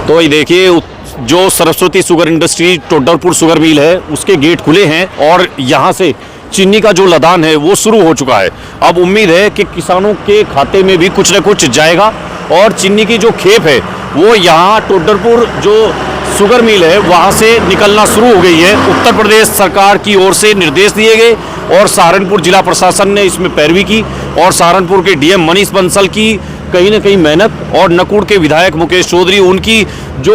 तो ये देखिए जो Saraswati sugar industry Todarpur sugar mill है उसके गेट खुले हैं और यहाँ से चीनी का जो लदान है वो शुरू हो चुका है। अब उम्मीद है कि किसानों के खाते में भी कुछ न कुछ जाएगा और चीनी की जो खेप है वो यहाँ टोडरपुर जो शुगर मिल है वहाँ से निकलना शुरू हो गई है। उत्तर प्रदेश सरकार की ओर से निर्देश दिए गए और सहारनपुर जिला प्रशासन ने इसमें पैरवी की और सहारनपुर के डीएम मनीष बंसल की कहीं न कहीं मेहनत और नकुड़ के विधायक मुकेश चौधरी उनकी जो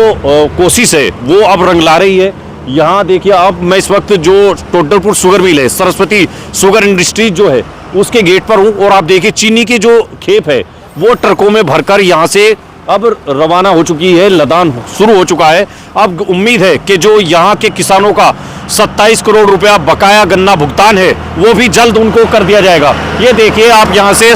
कोशिश है वो अब रंग ला रही है। यहाँ देखिए अब मैं इस वक्त जो टोडरपुर शुगर मिल है सरस्वती शुगर इंडस्ट्री जो है उसके गेट पर हूँ और आप देखिए चीनी की जो खेप है वो ट्रकों में भरकर यहाँ से अब रवाना हो चुकी है, लदान शुरू हो चुका है। अब उम्मीद है कि जो यहाँ के किसानों का 27 करोड़ रुपया बकाया गन्ना भुगतान है वो भी जल्द उनको कर दिया जाएगा। ये देखिए आप यहाँ से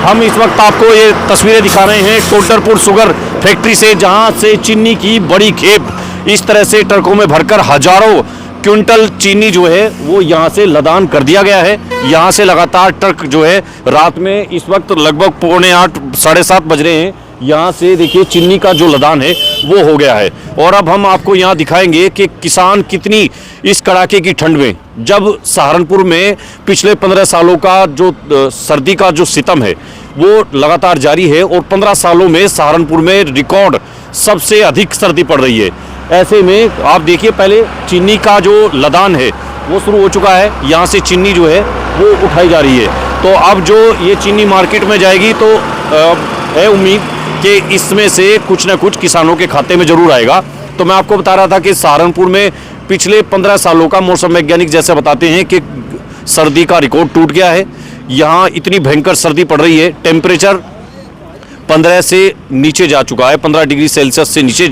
हम इस वक्त आपको ये तस्वीरें दिखा रहे हैं टोडरपुर शुगर फैक्ट्री से, जहाँ से चीनी की बड़ी खेप इस तरह से ट्रकों में भरकर हजारों क्विंटल चीनी जो है वो यहाँ से लदान कर दिया गया है। यहाँ से लगातार ट्रक जो है रात में इस वक्त लगभग 7:45 7:30 बज रहे हैं। यहाँ से देखिए चीनी का जो लदान है वो हो गया है और अब हम आपको यहाँ दिखाएंगे कि किसान कितनी इस कड़ाके की ठंड में, जब सहारनपुर में पिछले 15 सालों का जो सर्दी का जो सितम है वो लगातार जारी है और 15 सालों में सहारनपुर में रिकॉर्ड सबसे अधिक सर्दी पड़ रही है। ऐसे में आप देखिए पहले चीनी का जो लदान है वो शुरू हो चुका है, यहाँ से चीनी जो है वो उठाई जा रही है। तो अब जो ये चीनी मार्केट में जाएगी तो है उम्मीद कि इसमें से कुछ ना कुछ किसानों के खाते में जरूर आएगा। तो मैं आपको बता रहा था कि सहारनपुर में पिछले 15 सालों का मौसम वैज्ञानिक जैसे बताते हैं कि सर्दी का रिकॉर्ड टूट गया है। यहाँ इतनी भयंकर सर्दी पड़ रही है, टेम्परेचर 15 से नीचे जा चुका है, 15 डिग्री सेल्सियस से नीचे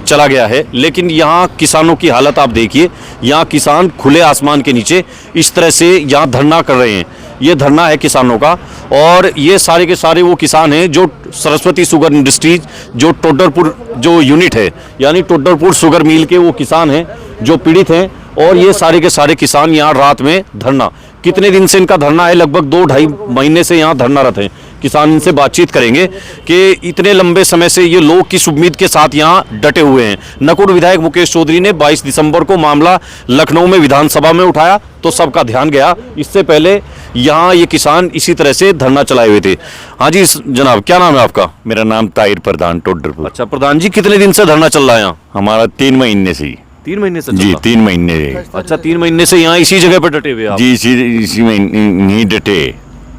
चला गया है। लेकिन यहाँ किसानों की हालत आप देखिए, यहाँ किसान खुले आसमान के नीचे इस तरह से यहाँ धरना कर रहे हैं। ये धरना है किसानों का और ये सारे के सारे वो किसान हैं जो सरस्वती शुगर इंडस्ट्रीज जो टोडरपुर जो यूनिट है यानी टोडरपुर शुगर मिल के वो किसान हैं जो पीड़ित हैं। और ये सारे के सारे किसान यहाँ रात में धरना, कितने दिन से इनका धरना है, लगभग 2-2.5 महीने से यहाँ धरनारत हैं। किसान इनसे बातचीत करेंगे कि इतने लंबे समय से ये लोग किस उम्मीद के साथ यहाँ डटे हुए हैं। नकुड़ विधायक मुकेश चौधरी ने 22 दिसंबर को मामला लखनऊ में विधानसभा में उठाया तो सबका ध्यान गया। इससे पहले यहाँ ये किसान इसी तरह से धरना चलाए हुए थे। हाँ जी जनाब, क्या नाम है आपका? मेरा नाम ताहिर प्रधान टोडरपुर। अच्छा प्रधान जी, कितने दिन से धरना चल रहा है यहाँ? हमारा 3 महीने से। 3 महीने से जी 3 महीने से। अच्छा 3 महीने से यहाँ इसी जगह पर डटे हुए आप? जी इसी में नहीं डटे।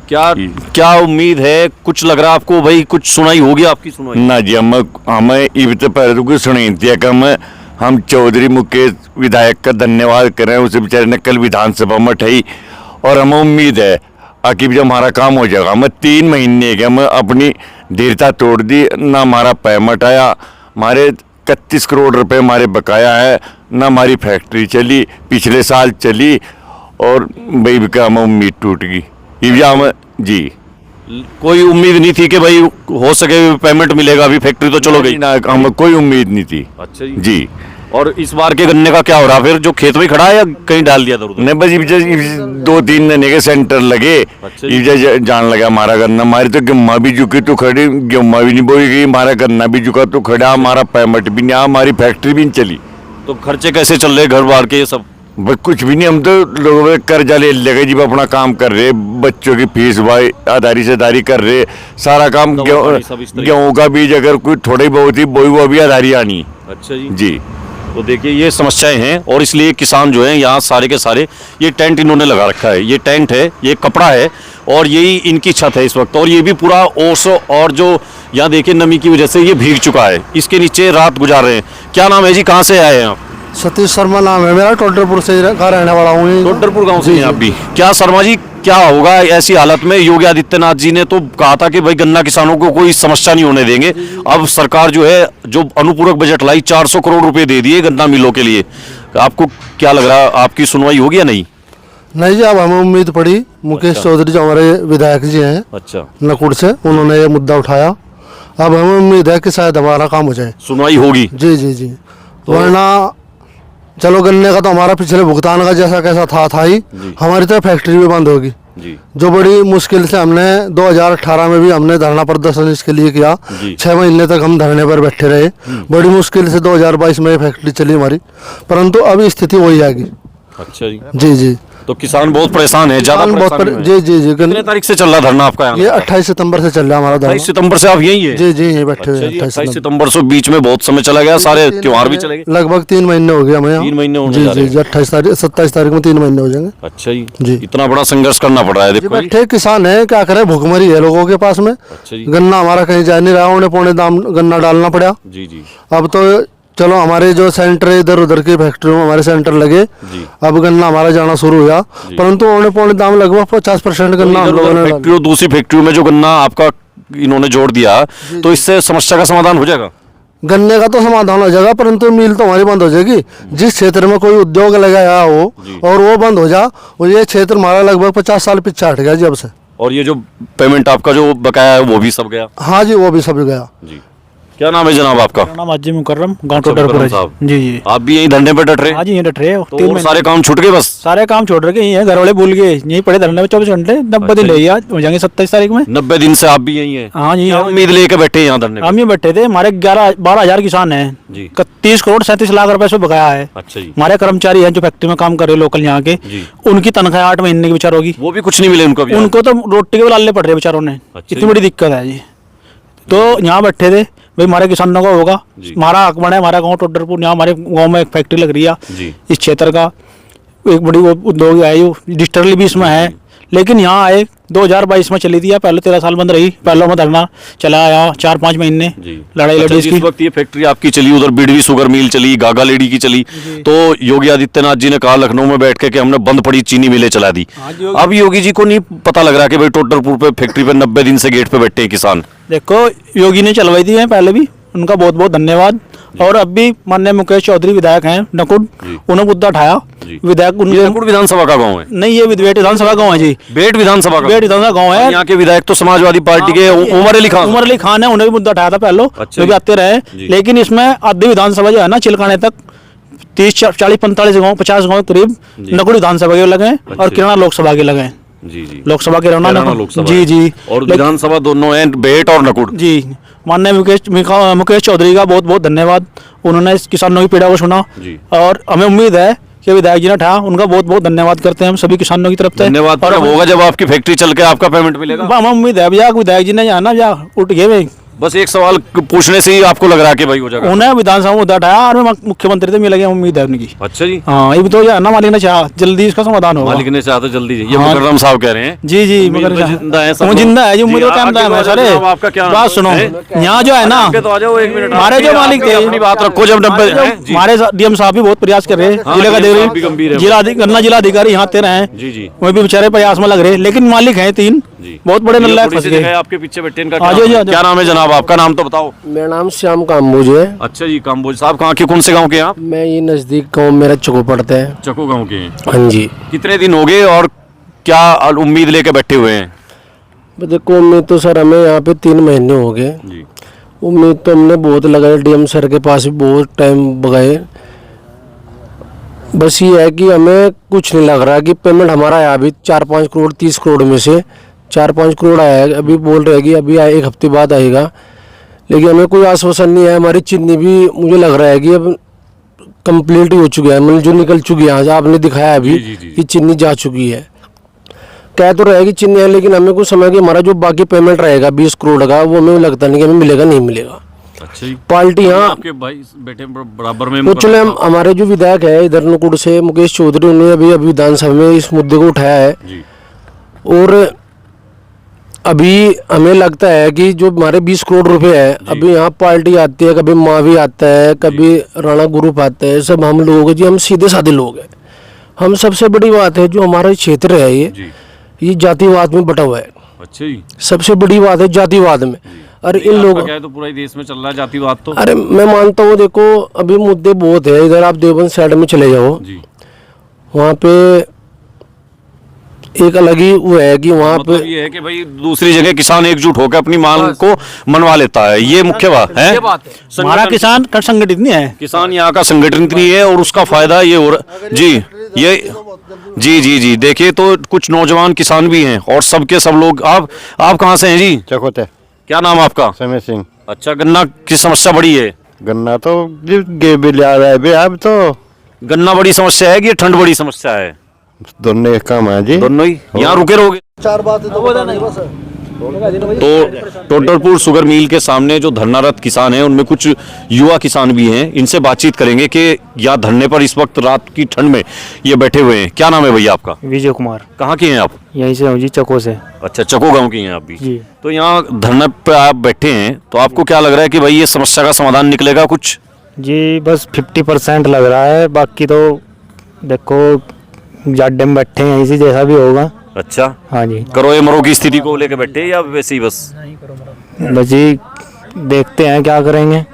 क्या उम्मीद है, कुछ लग रहा है आपको भाई कुछ सुनाई होगी आपकी? सुनाई ना जी, हमें इब पहले तो कुछ सुनाई थी कि हम चौधरी मुकेश विधायक का धन्यवाद करें, उसे बेचारे ने कल विधानसभा में उठाई और हमें उम्मीद है कि जब हमारा काम हो जाएगा। हमें 3 महीने के हमें अपनी धीरता तोड़ दी, ना हमारा पेमेंट आया, हमारे 31 करोड़ रुपए हमारे बकाया है, ना हमारी फैक्ट्री चली, पिछले साल चली और भाई का हमें उम्मीद टूट गई। जी कोई उम्मीद नहीं थी कि भाई हो सके पेमेंट मिलेगा, अभी फैक्ट्री तो चलो गई ना, हमें कोई उम्मीद नहीं थी। अच्छा जी। और इस बार के गन्ने का क्या हो रहा, फिर जो खेत में खड़ा है या कहीं डाल दिया था? नहीं बस 2-3 महीने के सेंटर लगे। अच्छा जान लगा हमारा गन्ना, हमारी तो गेहूं भी झुकी तो खड़ी, गेहूं भी नहीं बोई गई, हमारा गन्ना भी झुका तो खड़ा, हमारा पेमेंट भी नहीं, हमारी फैक्ट्री भी नहीं चली। तो खर्चे कैसे चल रहे घर बार के ये सब? बस कुछ भी नहीं, हम तो लोगों से कर्जा ले लगे जी, अपना काम कर रहे, बच्चों की फीस भाई आधारी से आधारी कर रहे, सारा काम। गेहूं का बीज अगर कोई थोड़ी बहुत ही बोई वो भी आधारी आनी। अच्छा जी। तो देखिए ये समस्याएं हैं और इसलिए किसान जो हैं यहाँ सारे के सारे ये टेंट इन्होंने लगा रखा है। ये टेंट है, ये कपड़ा है और यही इनकी छत है इस वक्त। और ये भी पूरा ओस और जो यहाँ देखिए नमी की वजह से ये भीग चुका है, इसके नीचे रात गुजार रहे हैं। क्या नाम है जी, कहाँ से आए हैं आप? सतीश शर्मा नाम है मेरा, टोडरपुर से का रहने वाला हूँ। टोडरपुर गांव से हैं आप भी? क्या शर्मा जी क्या होगा ऐसी हालत में? योगी आदित्यनाथ जी ने तो कहा था कि भाई गन्ना किसानों को कोई समस्या नहीं होने देंगे। अब सरकार जो है जो अनुपूरक बजट लाई 400 करोड़ रुपए दे दिए गन्ना मिलों के लिए। आपको क्या लग रहा है, आपकी सुनवाई होगी या नहीं? नहीं जी, अब हमें उम्मीद पड़ी, मुकेश चौधरी जो हमारे विधायक जी हैं अच्छा नकुड़ से, उन्होंने ये मुद्दा उठाया। अब हमें उम्मीद है कि शायद हमारा काम हो जाए, सुनवाई होगी। जी जी जी। वरना चलो गन्ने का तो हमारा पिछले भुगतान का जैसा कैसा था ही, हमारी तो फैक्ट्री भी बंद होगी। जी जो बड़ी मुश्किल से हमने 2018 में भी हमने धरना प्रदर्शन इसके लिए किया। जी। 6 महीने तक हम धरने पर बैठे रहे। बड़ी मुश्किल से 2022 में ये फैक्ट्री चली हमारी, परंतु अभी स्थिति वही आएगी। अच्छा जी। जी जी। तो किसान बहुत परेशान है, ज्यादा किसान बहुत परेशानी में है। जी जी जी। कितने तारीख से चल रहा धरना आपका यहाँ? ये 28 सितंबर से चल रहा हमारा 28 धरना। सितंबर से आप यही है? जी जी यही बैठे हुए अच्छा हैं। जी, 28 28 सितंबर सितंबर से बीच में बहुत समय चला गया, सारे त्योहार भी चले गए। लगभग 3 महीने हो गए हमें यहाँ। 3 महीने होने जी जा रहे जी जी। 28 तारीख 27 तारीख में 3 महीने हो जाएंगे। अच्छा जी। जी। इतना बड़ा संघर्ष करना पड़ रहा है, जी देखो जी। बैठे किसान है, क्या करे, भुखमरी है लोगों के पास में। अच्छा जी। गन्ना हमारा कहीं जा नहीं रहा, उन्हें पौने दाम गन्ना डालना पड़ा। जी जी अब तो चलो हमारे जो सेंटर है इधर उधर की फैक्ट्रियों में हमारे सेंटर लगे, जी। अब गन्ना हमारा जाना शुरू हुआ, परंतु उन्हें पौने दाम लगभग 50% गन्ना हम लोगों ने डाला। फैक्ट्री, दूसरी फैक्ट्रियों में जो गन्ना आपका इन्होंने जोड़ दिया, तो इससे समस्या का समाधान हो जाएगा? गन्ने का तो समाधान हो जाएगा, परंतु मिल तो हमारी बंद हो जाएगी। जिस क्षेत्र में कोई उद्योग लगाया हो और वो बंद हो जा, और ये क्षेत्र हमारा लगभग 50 साल पीछे हट गया जी अब से। और ये जो पेमेंट आपका जो बकाया है वो भी सब गया? हाँ जी, वो भी सब गया। जी। क्या नाम है जनाब आपका? मेरा नाम हाजी मुकर्रम, गांव अच्छा, टोडरपुर है मुकर्रम जी। जी जी। आप भी यही धरने पे डट रहे? हाँ जी, यहीं डट रहे हो। तो 3 और महीने सारे काम छूट गए बस? सारे काम छोड़ रखे, यहीं है, घर वाले भूल गए, यहीं पड़े धरने में 24 घंटे। 90 दिन रही, आज हो जाएंगे 27 तारीख में। 90 दिन से आप भी यही है? हाँ जी। क्या उम्मीद लेके बैठे हैं यहाँ धरने पे? हम ही बैठे थे, हमारे 12 हजार किसान हैं जी। 30 करोड़ 37 लाख रुपए से बकाया है। अच्छा जी। हमारे कर्मचारी हैं जो फैक्ट्री में काम कर रहे हैं लोकल यहाँ के, जी। उनकी तनख्वाह 8 महीने की बेचारों की, वो भी कुछ नहीं मिले उनको अभी? उनको तो रोटी के लाले पड़ रहे बेचारों ने। अच्छा इतनी जी। बड़ी दिक्कत है जी। तो यहाँ बैठे थे भाई, हमारे किसानों का होगा, जी। हमारा हक बना है, हमारा गांव टोडरपुर, यहाँ हमारे गांव में एक फैक्ट्री लग रही है जी। इस क्षेत्र का, एक बड़ी वो उद्योग है, जो डिजिटली भी इसमें है। लेकिन यहाँ आए 2022 में चली थी, या पहले 13 साल बंद रही, पहले में धरना चला आया 4-5 महीने, जी। लड़ाई अच्छा, लड़ी जिस इसकी। वक्त ये फैक्ट्री आपकी चली, उधर बिडवी शुगर मिल चली, गागा लेडी की चली, तो योगी आदित्यनाथ जी ने कहा लखनऊ में बैठ के कि हमने बंद पड़ी चीनी मिलें चला दी। हाँ जी, अब योगी जी को नहीं पता लग रहा कि भाई टोडरपुर पे फैक्ट्री पे 90 दिन से गेट पे बैठे हैं किसान? देखो, योगी ने चलवाई थी है पहले भी, उनका बहुत बहुत धन्यवाद। और अब भी माननीय मुकेश चौधरी विधायक हैं नकुड़, उन्होंने मुद्दा उठाया। जी। विधायक ये उनके नकुड़ विधानसभा का गाँव है? नहीं, ये बेट विधानसभा गाँव है जी। बेट विधानसभा का? बेट विधानसभा गाँव है। यहाँ के विधायक तो समाजवादी पार्टी के उमर अली खान। उमर अली खान है, उन्हें भी मुद्दा उठाया था पहले, अच्छा जो भी जी। आते रहे। जी। लेकिन इसमें आधी विधानसभा जो है ना, चिलकाने तक 30-40-45 गाँव, 50 गाँव करीब नकुड़ विधानसभा के लगे हैं, और अच्छा। किरणा लोकसभा के लगे हैं। जी जी। लोकसभा के रहना कैराना लोकसभा जी है। जी। और विधानसभा दोनों हैं, बेट और नकुड़। जी, माननीय मुकेश चौधरी का बहुत बहुत धन्यवाद, उन्होंने इस किसानों की पीड़ा को सुना। जी। और हमें उम्मीद है कि विधायक जी ने उठाया, उनका बहुत बहुत धन्यवाद करते हैं हम सभी किसानों की तरफ से। धन्यवाद। और होगा जब आपकी फैक्ट्री चल के आपका पेमेंट मिलेगा? हमें उम्मीद है भैया, विधायक जी ने जाना भैया उठ गए भाई, बस एक सवाल पूछने से ही आपको लग रहा है कि भाई हो जाएगा? उन्हें विधानसभा में मुद्दा उठाया, और मैं मुख्यमंत्री से मिल गया, उम्मीद है उनकी। अच्छा जी। हाँ, ये भी तो जो है ना, मालिक ने चाहा जल्दी इसका समाधान होगा। मालिक ने चाहा तो जल्दी। ये हाँ। मुकर्रम साहब कह रहे हैं? जी जी, उम्मीद मगर में जिंदा है सब वो लोग। जिंदा है जी, जी, उम्मीद का आगे टाइम तो है आ सर। जाओ, आपका क्या नाम बात है? सुनो, हैं? यहाँ जो है ना, आगे तो आ जाओ, एक मिनट। हमारे जो मालिक थे, अपनी बात रखो, जब 90 हैं। जी। हमारे डीएम साहब भी बहुत प्रयास कर रहे हैं, हाँ, जिला का DM साहब भी गंभीर है। गन्ना जिला अधिकारी यहाँ तेरे हैं, जी जी। वो भी बेचारे प्रयास में लग रहे हैं, लेकिन मालिक हैं 3 जी। बहुत बड़े ये नल्लायक थोड़ी फंस सी गए। जगह है आपके पीछे बैठे, इनका आ क्या जाओ, नाम है? आ जाओ। क्या नाम है जनाब आपका? नाम तो बताओ। मेरा नाम श्याम काम्बोज है। अच्छा जी, काम्बोज साहब कहाँ के, कौन से गांव के हैं आप? मैं ये नज़दीक गाँव मेरा चको पड़ता है। चको गांव के हैं। हाँ जी। कितने दिन हो गए और क्या उम्मीद लेके बैठे हुए हैं? देखो, उम्मीद तो सर हमें यहाँ पे 3 महीने हो गए। जी। उम्मीद तो हमने बहुत लगाई, डीएम सर के पास भी बहुत टाइम बगाए। बस ये है कि हमें कुछ नहीं लग रहा कि पेमेंट हमारा आया अभी 4-5 करोड़, 30 करोड़ में से 4-5 करोड़ आया है। अभी बोल रहे हैं कि अभी एक हफ्ते बाद आएगा, लेकिन हमें कोई आश्वासन नहीं है। हमारी चीनी भी मुझे लग रहा है कि अब कंप्लीट ही हो चुकी है, मतलब जो निकल चुकी है, आज आपने दिखाया अभी जी, जी, जी। कि चीनी जा चुकी है। कह तो रहेगी चीनी है, लेकिन हमें कुछ समय कि हमारा जो बाकी पेमेंट रहेगा 20 करोड़ का, वो हमें लगता नहीं कि हमें मिलेगा, नहीं मिलेगा। अच्छा जी। पार्टी यहाँ आपके भाई बेटे बराबर में? तो चले हमारे जो विधायक है इधर नकुड़ से, मुकेश चौधरी, उन्होंने अभी विधानसभा में इस मुद्दे को उठाया है। जी। और अभी हमें लगता है कि जो हमारे 20 करोड़ रुपए है, अभी यहाँ पार्टी आती है, कभी मावी आता है, कभी राणा ग्रुप आता है, सब हम लोग जी, हम सीधे साधे लोग हैं। हम सबसे बड़ी बात है जो हमारा क्षेत्र है जी। ये जातिवाद में बटा हुआ है। अच्छा जी। सबसे बड़ी बात है जातिवाद में। और इन लोगों, क्या है, तो पूरा ही देश में चल रहा है जातिवाद तो। अरे मैं मानता हूँ, देखो अभी मुद्दे बहुत है। इधर आप देवबंद साइड में चले जाओ, जी। वहाँ पे एक अलग ही वो है कि वहाँ पे मतलब ये है कि भाई दूसरी जगह किसान एकजुट होकर अपनी मांग को मनवा लेता है, ये मुख्य बात है। हमारा किसान संगठित नहीं है। किसान यहाँ का संगठन नहीं है और उसका फायदा ये हो रहा जी, ये जी देखिए, तो कुछ नौजवान किसान भी हैं और सबके सब लोग। आप कहाँ से हैं जी? चकोते। क्या नाम है आपका? समय सिंह। अच्छा, गन्ना की समस्या बड़ी है? गन्ना तो बिल आ रहा है भी, अब तो गन्ना बड़ी समस्या है कि ये ठंड बड़ी समस्या है? दोनों एक काम है जी। दोनों ही। यहाँ रुके रहोगे? 4 बातें तो बतानी बस। तो टोडरपुर शुगर मिल के सामने जो धरनारत किसान हैं उनमें कुछ युवा किसान भी हैं, इनसे बातचीत करेंगे कि यहाँ धरने पर इस वक्त रात की ठंड में ये बैठे हुए हैं। क्या नाम है भैया आपका? विजय कुमार। कहाँ के हैं आप? यहीं से हूँ जी, चको से। अच्छा, चको गांव के हैं आप भी? जी। तो यहाँ धरने पे आप बैठे हैं, तो आपको क्या लग रहा है कि भाई ये समस्या का समाधान निकलेगा कुछ? जी बस 50% लग रहा है, बाकी तो देखो जाड्डे में बैठे हैं, इसी जैसा भी होगा। अच्छा, हाँ जी। करो ये मरो की स्थिति को लेकर बैठे या वैसे ही बस? बस जी देखते हैं क्या करेंगे।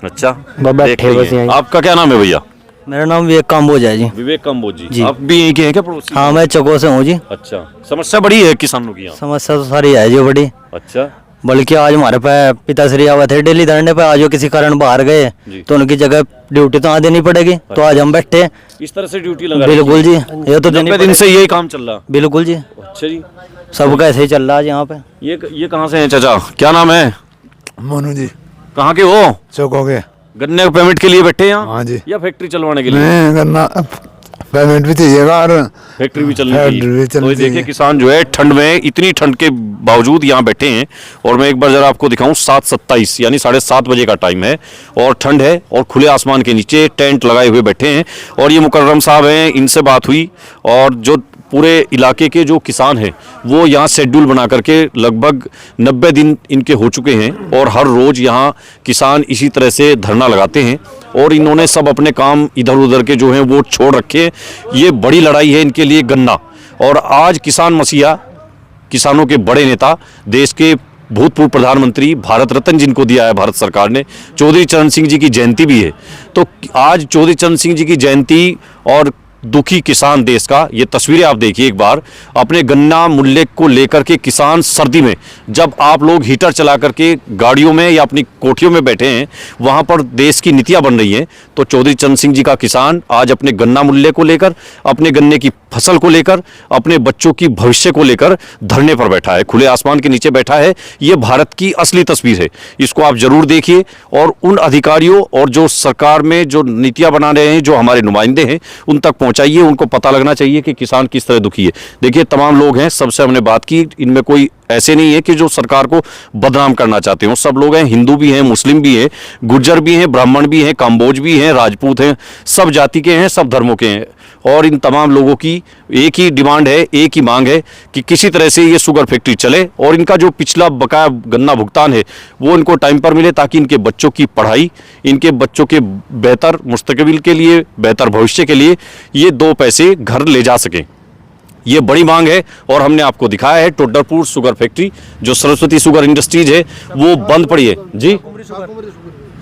अच्छा, बस बैठे देख रही बस हैं। यहीं। आपका क्या नाम है भैया? मेरा नाम विवेक काम्बोज है जी। विवेक कंबोज जी। आप भी यहीं के हैं क्या, पड़ोसी? हाँ मैं चको से हूँ जी। अच्छा, समस्या बड़ी है किसानों की यहाँ? समस्या तो सारी है जी बड़ी, अच्छा, बल्कि आज हमारे पे पिताश्री आए थे डेली धरने पे, आज वो किसी कारण बाहर गए जी। तो उनकी जगह ड्यूटी तो यहाँ देनी पड़ेगी, तो आज हम बैठे। इस तरह से ड्यूटी लगा बिल्कुल जी, ये तो देनी 90 दिन से यही काम चल रहा? बिल्कुल जी, अच्छा जी। सबका ऐसे ही चल रहा है यहाँ पे। ये कहाँ से हैं चाचा? क्या नाम है? मोनू जी। कहाँ के हो? चौकों के। गन्ने के पेमेंट के लिए बैठे हैं यहाँ? हाँ जी। या फैक्ट्री चलवाने के लिए? नहीं, गन्ना पेमेंट भी चाहिएगा और फैक्ट्री भी चलनी फैक्ट्री भी चाहिए। चलनी तो ये देखिए चाहिए। किसान जो है ठंड में, इतनी ठंड के बावजूद यहाँ बैठे हैं। और मैं एक बार जरा आपको दिखाऊं, 7:27 यानी 7:30 बजे का टाइम है और ठंड है और खुले आसमान के नीचे टेंट लगाए हुए बैठे हैं। और ये मुकर्रम साहब हैं, इनसे बात हुई और जो पूरे इलाके के जो किसान हैं वो यहाँ शेड्यूल बना करके लगभग 90 दिन इनके हो चुके हैं और हर रोज़ यहाँ किसान इसी तरह से धरना लगाते हैं और इन्होंने सब अपने काम इधर उधर के जो हैं वो छोड़ रखे हैं। ये बड़ी लड़ाई है इनके लिए गन्ना। और आज किसान मसीहा, किसानों के बड़े नेता, देश के भूतपूर्व प्रधानमंत्री, भारत रत्न जिनको दिया है भारत सरकार ने, चौधरी चरण सिंह जी की जयंती भी है। तो आज चौधरी चरण सिंह जी की जयंती और दुखी किसान देश का, ये तस्वीरें आप देखिए एक बार। अपने गन्ना मूल्य को लेकर के किसान सर्दी में, जब आप लोग हीटर चला करके गाड़ियों में या अपनी कोठियों में बैठे हैं, वहाँ पर देश की नीतियाँ बन रही हैं, तो चौधरी चरण सिंह जी का किसान आज अपने गन्ना मूल्य को लेकर, अपने गन्ने की फसल को लेकर, अपने बच्चों की भविष्य को लेकर धरने पर बैठा है, खुले आसमान के नीचे बैठा है। ये भारत की असली तस्वीर है, इसको आप जरूर देखिए। और उन अधिकारियों और जो सरकार में जो नीतियाँ बना रहे हैं, जो हमारे नुमाइंदे हैं, उन तक पहुंचाइए। उनको पता लगना चाहिए कि किसान किस तरह दुखी है। देखिए तमाम लोग हैं, सबसे हमने बात की, इनमें कोई ऐसे नहीं है कि जो सरकार को बदनाम करना चाहते हो। सब लोग हैं, हिंदू भी हैं, मुस्लिम भी हैं, गुर्जर भी हैं, ब्राह्मण भी हैं, काम्बोज भी हैं, राजपूत हैं, सब जाति के हैं, सब धर्मों के हैं। और इन तमाम लोगों की एक ही डिमांड है, एक ही मांग है कि किसी तरह से ये शुगर फैक्ट्री चले और इनका जो पिछला बकाया गन्ना भुगतान है वो इनको टाइम पर मिले, ताकि इनके बच्चों की पढ़ाई, इनके बच्चों के बेहतर मुस्तकबिल के लिए, बेहतर भविष्य के लिए ये 2 पैसे घर ले जा सकें। ये बड़ी मांग है और हमने आपको दिखाया है टोडरपुर शुगर फैक्ट्री, जो सरस्वती शुगर इंडस्ट्रीज है वो बंद पड़ी है जी,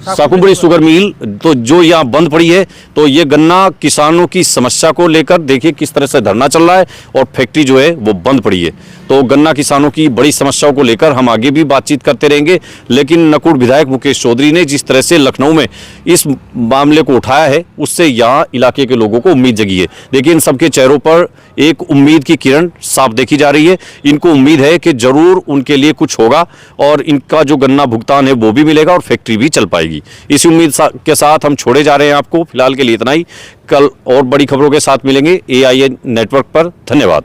साकुम्बड़ी शुगर मिल, तो जो यहाँ बंद पड़ी है। तो ये गन्ना किसानों की समस्या को लेकर देखिए किस तरह से धरना चल रहा है और फैक्ट्री जो है वो बंद पड़ी है। तो गन्ना किसानों की बड़ी समस्याओं को लेकर हम आगे भी बातचीत करते रहेंगे। लेकिन नकुड़ विधायक मुकेश चौधरी ने जिस तरह से लखनऊ में इस मामले को उठाया है, उससे यहाँ इलाके के लोगों को उम्मीद जगी है। देखिए इन सबके चेहरों पर एक उम्मीद की किरण साफ देखी जा रही है। इनको उम्मीद है कि जरूर उनके लिए कुछ होगा और इनका जो गन्ना भुगतान है वो भी मिलेगा और फैक्ट्री भी चल पाएगी। इसी उम्मीद के साथ हम छोड़े जा रहे हैं आपको। फिलहाल के लिए इतना ही। कल और बड़ी खबरों के साथ मिलेंगे AIN नेटवर्क पर। धन्यवाद।